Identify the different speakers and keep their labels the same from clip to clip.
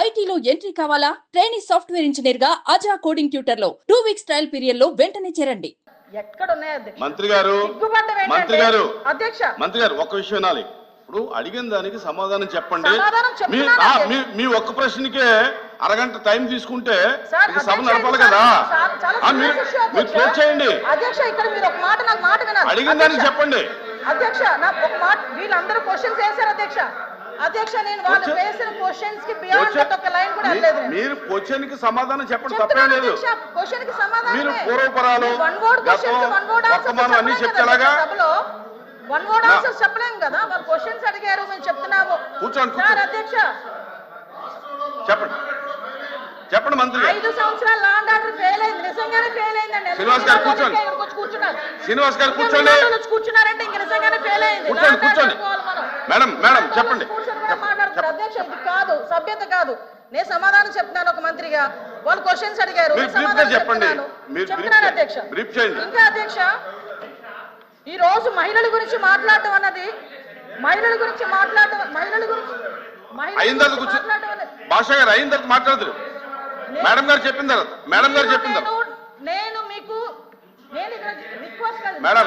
Speaker 1: ఐటీలో ఎంట్రీ కావాలా? Training software engineer గా అజా కోడింగ్ ట్యూటర్ లో 2 వీక్స్ ట్రయల్ పీరియడ్ లో వెంటనే చేరండి.
Speaker 2: ఎక్కడ ఉన్నాయి అధ్యక్ష?
Speaker 3: మంత్రి గారు
Speaker 2: అధ్యక్ష
Speaker 3: మంత్రి గారు ఒక్క విషయం వినాలి. ఇప్పుడు అడిగిన దానికి సమాధానం చెప్పండి. మీ ఒక్క ప్రశ్నకే అరగంట టైం తీసుకుంటే సభ నడపాలి కదా. మీరు క్లోజ్ చేయండి.
Speaker 2: అధ్యక్ష ఇక్కడ మీరు ఒక మాట నాకు మాట వినాలి.
Speaker 3: అడిగిన దానికి చెప్పండి.
Speaker 2: అధ్యక్ష నాకు ఒక మాట, వీళ్ళందరూ క్వశ్చన్స్ వేశారు అధ్యక్ష. అధ్యక్ష నేను వాళ్ళు వేసిన క్వశ్చన్స్ కి బియాండ్ ఒక లైన్ కూడా వెళ్ళలేదు.
Speaker 3: మీరు క్వశ్చన్ కి సమాధానం చెప్పండి, తప్పేం లేదు.
Speaker 2: క్వశ్చన్ కి సమాధానం
Speaker 3: మీరు పూర్వపరాలు వర్తమానం అన్ని చెప్తేలాగా
Speaker 2: సభలో వన్ వర్డ్ ఆన్సర్స్ చెప్పలేం కదా. వాళ్ళు క్వశ్చన్స్ అడిగారు, మేము చెప్తున్నాము.
Speaker 3: కూర్చోండి
Speaker 2: సార్ అధ్యక్ష
Speaker 3: చెప్పండి మంత్రి గారు.
Speaker 2: 5 సంవత్సరాల లా అండ్ ఆర్డర్ ఫెయిల్ అయింది, నిజంగానే ఫెయిల్ అయిందండి.
Speaker 3: శ్రీనివాస్ గారు కూర్చోండి. శ్రీనివాస్ గారు కూర్చోండి.
Speaker 2: కూర్చున్నారంటే ఇంక నిజంగానే ఫెయిల్ అయింది.
Speaker 3: కూర్చోండి. మేడం చెప్పండి.
Speaker 2: అధ్యక్ష ఇది కాదు, సభ్యత కాదు. నేను సమాధానం చెప్తున్నాను ఒక మంత్రిగా. వాళ్ళు క్వశ్చన్స్ అడిగారు,
Speaker 3: చెప్పండి.
Speaker 2: చెప్తున్నాను అధ్యక్ష. ఇంకా అధ్యక్ష ఈ రోజు మహిళల గురించి మాట్లాడటం అన్నది
Speaker 3: భాష గారు అయిన తర్వాత మాట్లాడదు. మేడం గారు చెప్పిన తర్వాత
Speaker 2: నేను మీకు
Speaker 3: మేడం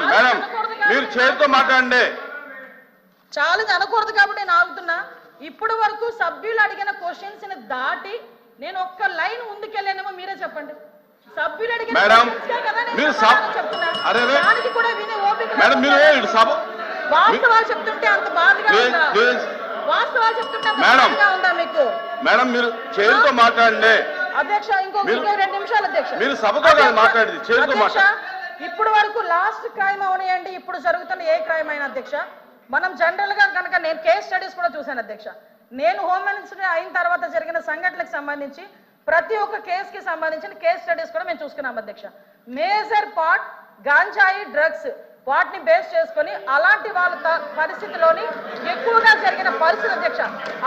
Speaker 3: మీరు చేతితో మాట్లాడండి.
Speaker 2: ఛాలెంజ్ అనకూడదు కాబట్టి నేను ఆగుతున్నా. ఇప్పుడు వరకు సభ్యులు అడిగిన క్వశ్చన్స్ ని దాటి నేను ఒక్క లైన్ ముందుకెళ్ళానేమో మీరే చెప్పండి. సభ్యులు అడిగిన దానికి కూడా వినే ఓపిక వాస్తవాలు చెప్తుంటే అంత బాధగా ఉందా? వాస్తవాలు చెప్తుంటే బాధగా ఉందా మీకు?
Speaker 3: మేడం మీరు చేతితో మాట్లాడండి.
Speaker 2: అధ్యక్ష ఇంకో 2 నిమిషాలు అధ్యక్ష.
Speaker 3: మీరు సభతో మాట్లాడి చేతితో మాట్లాడండి.
Speaker 2: ఇప్పుడు వరకు లాస్ట్ క్రైమ్ అవనియండి, ఇప్పుడు జరుగుతున్న ఏ క్రైమ్ అయినా అధ్యక్ష మనం జనరల్ గా కనుక నేను కేస్ స్టడీస్ కూడా చూశాను అధ్యక్ష. నేను హోమ్ మినిస్టర్ అయిన తర్వాత జరిగిన సంఘటనలకు సంబంధించి ప్రతి ఒక్క కేసుకి సంబంధించిన కేస్ స్టడీస్ కూడా మేము చూసుకున్నాం అధ్యక్ష. మేజర్ పార్ట్ గాంజాయి డ్రగ్స్ వాటిని బేస్ చేసుకొని అలాంటి వాళ్ళ పరిస్థితిలోని ఎక్కువగా జరిగిన పరిస్థితి అధ్యక్ష.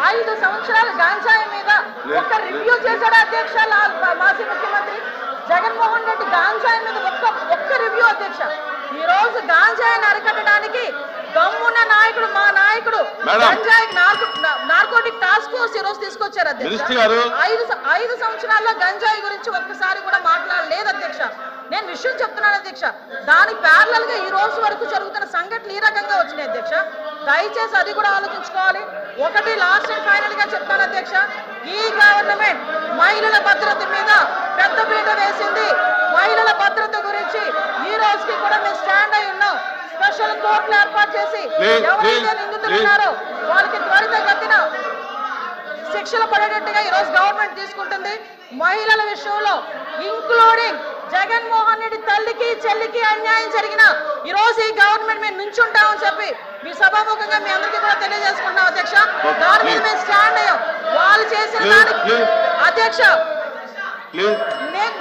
Speaker 2: 5 సంవత్సరాలు గాంజాయి మీద ఒక్క రివ్యూ చేశాడు అధ్యక్ష మాజీ ముఖ్యమంత్రి జగన్మోహన్ రెడ్డి. గాంజాయి మీద ఒక్క రివ్యూ అధ్యక్ష. ఈ రోజు గాంజాయిని అరికట్టడానికి దమ్మున్న నాయకుడు మా నాయకుడు గంజాయి నార్కోటిక్ టాస్క్ ఫోర్స్ ఈ రోజు తీసుకొచ్చారు అధ్యక్ష. 5 సంవత్సరాల్లో గంజాయి గురించి ఒక్కసారి కూడా మాట్లాడలేదు అధ్యక్ష. నేను విషయం చెప్తున్నాను అధ్యక్ష. దాని ప్యారలల్ గా ఈ రోజు వరకు జరుగుతున్న సంఘటనలు ఈ రకంగా వచ్చినాయి అధ్యక్ష. దయచేసి అది కూడా ఆలోచించుకోవాలి. ఒకటి లాస్ట్ అండ్ ఫైనల్ గా చెప్తాను అధ్యక్ష, ఈ గవర్నమెంట్ మహిళల భద్రత మీద పెద్ద పీట వేసింది. మహిళల భద్రత గురించి ఈ రోజుకి కూడా మేము స్టాండ్ అయి ఉన్నాం. స్పెషల్ కోర్టులు ఏర్పాటు చేసి ఎవరైతే నిందితులు ఉన్నారో వాళ్ళకి త్వరితగతిన శిక్షలు పడేటట్టుగా ఈ రోజు గవర్నమెంట్ తీసుకుంటుంది. మహిళల విషయంలో ఇంక్లూడింగ్ జగన్మోహన్ రెడ్డి తల్లికి చెల్లికి అన్యాయం జరిగిన ఈ రోజు ఈ గవర్నమెంట్ మేము నుంచుంటామని చెప్పి మీ సభాముఖంగా మీ అందరికీ కూడా తెలియజేసుకుంటున్నాం అధ్యక్ష. దాని మీద మేము స్టాండ్ అయ్యాం. వాళ్ళు చేసిన దానికి అధ్యక్ష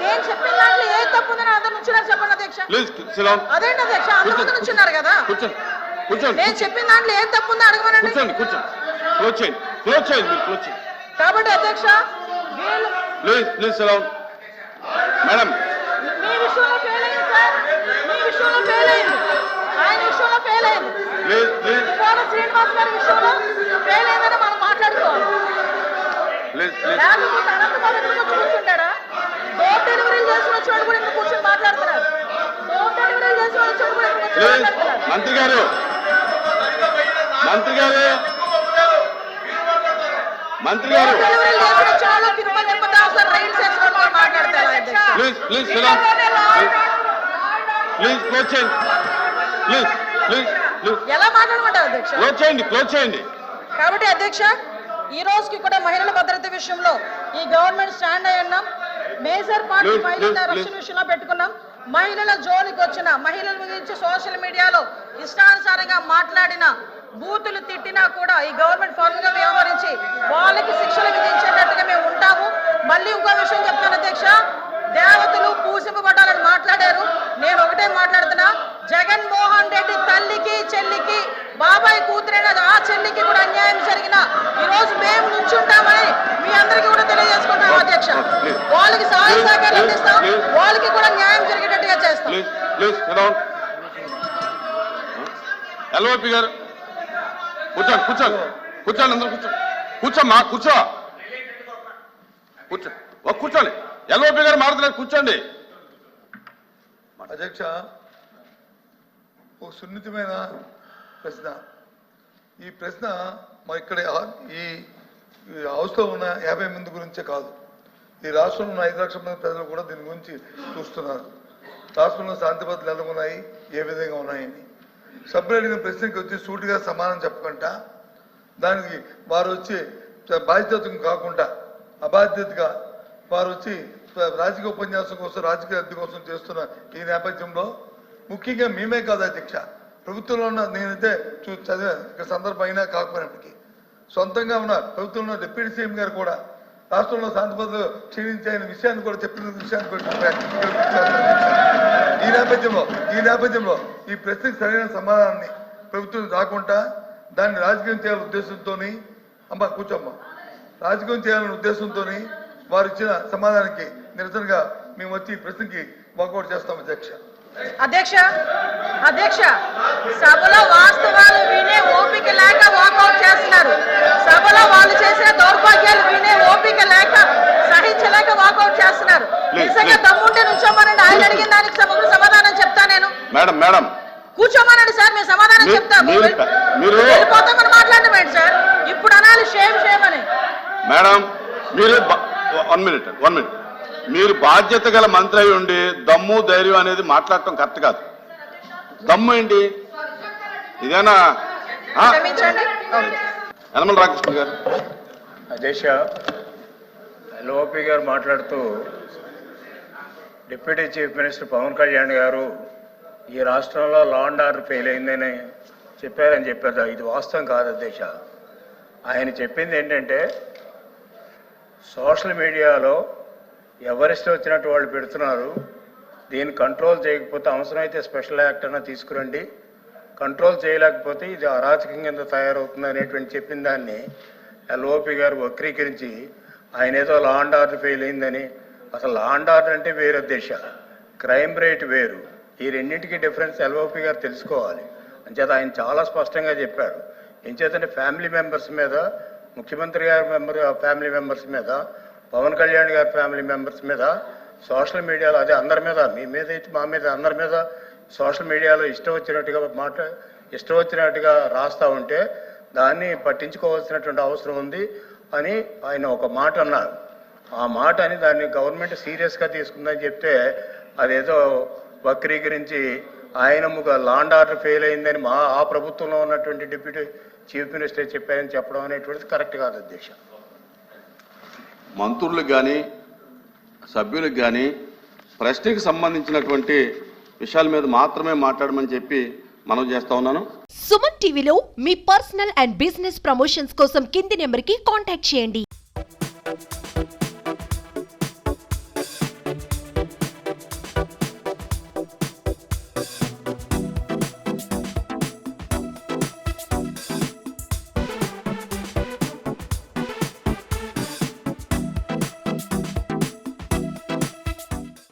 Speaker 2: నేను చెప్పిన దాంట్లో ఏ తప్పు ఉందని అందరు నుంచున్నారు చెప్పండి అధ్యక్ష. అదేంటి అధ్యక్ష అందరూ నుంచున్నారు కదా. నేను చెప్పిన దాంట్లో ఏం తప్పు ఉందో అడగమనండి. కాబట్టి అధ్యక్ష
Speaker 3: మేడం
Speaker 2: మీ విషయంలో ఫెయిల్ అయింది సార్, మీ విషయంలో ఫెయిల్ అయింది, ఆయన విషయంలో ఫెయిల్ అయింది, శ్రీనివాస్ గారి విషయంలో ఫెయిల్ అయిందని మనం మాట్లాడుకోవాలి. లేకపోతే అనంతబాబు కూర్చుంటాడా? డోర్ డెలివరీలు చేసిన వచ్చి కూడా ఇంత కూర్చొని మాట్లాడుతున్నారు. డోర్ డెలివరీలు చేసిన వచ్చి కూడా మాట్లాడుతున్నారు.
Speaker 3: మంత్రి గారు
Speaker 2: ఎలా మాట్లాడమంటారు అధ్యక్ష?
Speaker 3: క్లోజ్ చేయండి.
Speaker 2: కాబట్టి అధ్యక్ష ఈ రోజుకి కూడా మహిళల భద్రత విషయంలో ఈ గవర్నమెంట్ స్టాండ్ అయి ఉన్నాం. మేజర్ పార్టీ మహిళల రక్షణ విషయంలో పెట్టుకున్నాం. మహిళల జోలికి వచ్చిన మహిళల గురించి సోషల్ మీడియాలో ఇష్టానుసారంగా మాట్లాడిన బూతులు తిట్టినా కూడా ఈ గవర్నమెంట్ ఫార్మ్ గా వ్యవహరించి వాళ్ళకి శిక్షలు విధించేటట్టుగా మేము ఉంటాము. మళ్ళీ ఇంకో విషయం చెప్తాను అధ్యక్ష, దేవతలు పూజింపబడాలని మాట్లాడారు. నేను ఒకటే మాట్లాడుతున్నా, జగన్మోహన్ రెడ్డి తల్లికి చెల్లికి బాబాయ్ కూతురైన ఆ చెల్లికి కూడా అన్యాయం జరిగిన ఈ రోజు మేము నుంచుంటామని మీ అందరికీ కూడా తెలియజేసుకుంటాం అధ్యక్ష. వాళ్ళకి సహాయ సహకారం అందిస్తాం, వాళ్ళకి కూడా న్యాయం జరిగేటట్టుగా చేస్తాం.
Speaker 3: ఎల్ఓపి గారు కూర్చోండి అందరూ కూర్చోమ్మా కూర్చో. కూర్చోండి కూర్చోండి. ఎల్ఓపి గారు మాట్లాడలేదు, కూర్చోండి.
Speaker 4: అధ్యక్ష, ఒక సున్నితమైన ప్రశ్న. ఈ ప్రశ్న మా ఇక్కడ ఈ హౌస్లో ఉన్న 50 మంది గురించే కాదు, ఈ రాష్ట్రంలో ఉన్న 5 లక్షల మంది ప్రజలు కూడా దీని గురించి చూస్తున్నారు. రాష్ట్రంలో శాంతి భద్రతలు ఎలా ఉన్నాయి, ఏ విధంగా ఉన్నాయని. సభ్యులు అడిగిన ప్రశ్నకి వచ్చి సూటిగా సమాధానం చెప్పకుండా దానికి వారు వచ్చి బాధ్యతగా కాకుండా అబాధ్యతగా వారు వచ్చి రాజకీయ ఉపన్యాసం కోసం, రాజకీయ అద్దె కోసం చేస్తున్న ఈ నేపథ్యంలో ముఖ్యంగా మేమే కాదు అధ్యక్ష, ప్రభుత్వంలో ఉన్న నేనైతే చదివా ఇక సందర్భం అయినా కాకపోయినప్పటికీ సొంతంగా ఉన్న ప్రభుత్వంలో డిప్యూటీ సీఎం గారు కూడా రాష్ట్రంలో శాంతి భద్రతలు క్షీణించాయనే విషయాన్ని కూడా చెప్పిన విషయాన్ని ఈ నేపథ్యంలో ఈ ప్రశ్నకు సరైన సమాధానాన్ని ప్రభుత్వం రాకుండా దాన్ని రాజకీయం చేయాలనే ఉద్దేశంతో అమ్మ కూర్చోమ్మ రాజకీయం చేయాలనే ఉద్దేశంతో వారు ఇచ్చిన సమాధానానికి నిరసనగా మేము వచ్చి ఈ ప్రశ్నకి వాకౌట్ చేస్తాం
Speaker 2: అధ్యక్ష సభలో వాస్తవాలు వినే ఓపిక లేక వాకౌట్ చేస్తున్నారు. సభలో వాళ్ళు చేసిన దౌర్భాగ్యాలు వినే ఓపిక లేక సహించలేక వాకౌట్ చేస్తున్నారు. నిజంగా దమ్ముంటే నుంచోమనండి, ఆయన అడిగిన దానికి సమగ్ర సమాధానం చెప్తా నేను.
Speaker 3: మేడం
Speaker 2: కూర్చోమనండి సార్, మేము సమాధానం చెప్తాము. వెళ్ళిపోతామని మాట్లాడడం ఏంటి సార్? ఇప్పుడు అనాలి షేమ్ అని.
Speaker 3: మేడం మీరు 1 మినిట్ మీరు బాధ్యత గల మంత్రి అయి ఉండి దమ్ము ధైర్యం అనేది మాట్లాడటం కరెక్ట్ కాదు. దమ్ము ఏంటి ఇదేనా? యనమల రామకృష్ణ గారు.
Speaker 5: అధ్యక్ష, ఎల్ఓపి గారు మాట్లాడుతూ deputy chief minister Pawan Kalyan గారు ఈ రాష్ట్రంలో లా అండ్ ఆర్డర్ ఫెయిల్ అయిందని చెప్పారు. ఇది వాస్తవం కాదు అధ్యక్ష. ఆయన చెప్పింది ఏంటంటే సోషల్ మీడియాలో ఎవరిష్టం వచ్చినట్టు వాళ్ళు పెడుతున్నారు, దీన్ని కంట్రోల్ చేయకపోతే అవసరమైతే స్పెషల్ యాక్ట్ అన్నా తీసుకురండి, కంట్రోల్ చేయలేకపోతే ఇది అరాచకం కింద తయారవుతుంది అనేటువంటి చెప్పిన దాన్ని ఎల్ఓపి గారు వక్రీకరించి ఆయన ఏదో లా అండ్ ఆర్డర్ ఫెయిల్ అయిందని. అసలు లా అండ్ ఆర్డర్ అంటే వేరు అధ్యక్ష, క్రైమ్ రేట్ వేరు. ఈ రెండింటికి డిఫరెన్స్ ఎల్ఓపి గారు తెలుసుకోవాలి. అంచేత ఆయన చాలా స్పష్టంగా చెప్పారు. ఎంచేతంటే ఫ్యామిలీ మెంబర్స్ మీద, ముఖ్యమంత్రి గారి ఫ్యామిలీ మెంబర్స్ మీద, పవన్ కళ్యాణ్ గారి ఫ్యామిలీ మెంబర్స్ మీద సోషల్ మీడియాలో, అదే అందరి మీద, మీ మీద అయితే మా మీద, అందరి మీద సోషల్ మీడియాలో ఇష్టం వచ్చినట్టుగా రాస్తూ ఉంటే దాన్ని పట్టించుకోవాల్సినటువంటి అవసరం ఉంది అని ఆయన ఒక మాట అన్నారు. ఆ మాట అని దాన్ని గవర్నమెంట్ సీరియస్గా తీసుకుందని చెప్తే అదేదో వక్రీకరించి ఆయన లా అండ్ ఆర్డర్ ఫెయిల్ అయిందని ఆ ప్రభుత్వంలో ఉన్నటువంటి డిప్యూటీ చీఫ్ మినిస్టర్ చెప్పారని చెప్పడం అనేటువంటిది కరెక్ట్ కాదు అధ్యక్ష.
Speaker 3: మంత్రులకు కానీ సభ్యులకు కానీ ప్రశ్నకి సంబంధించినటువంటి విషయాల మీద మాత్రమే మాట్లాడమని చెప్పి మనం చేస్తా ఉన్నాను.
Speaker 6: సుమన్ టీవీలో మీ పర్సనల్ అండ్ బిజినెస్ ప్రమోషన్స్ కోసం కింది నెంబర్కి కాంటాక్ట్ చేయండి.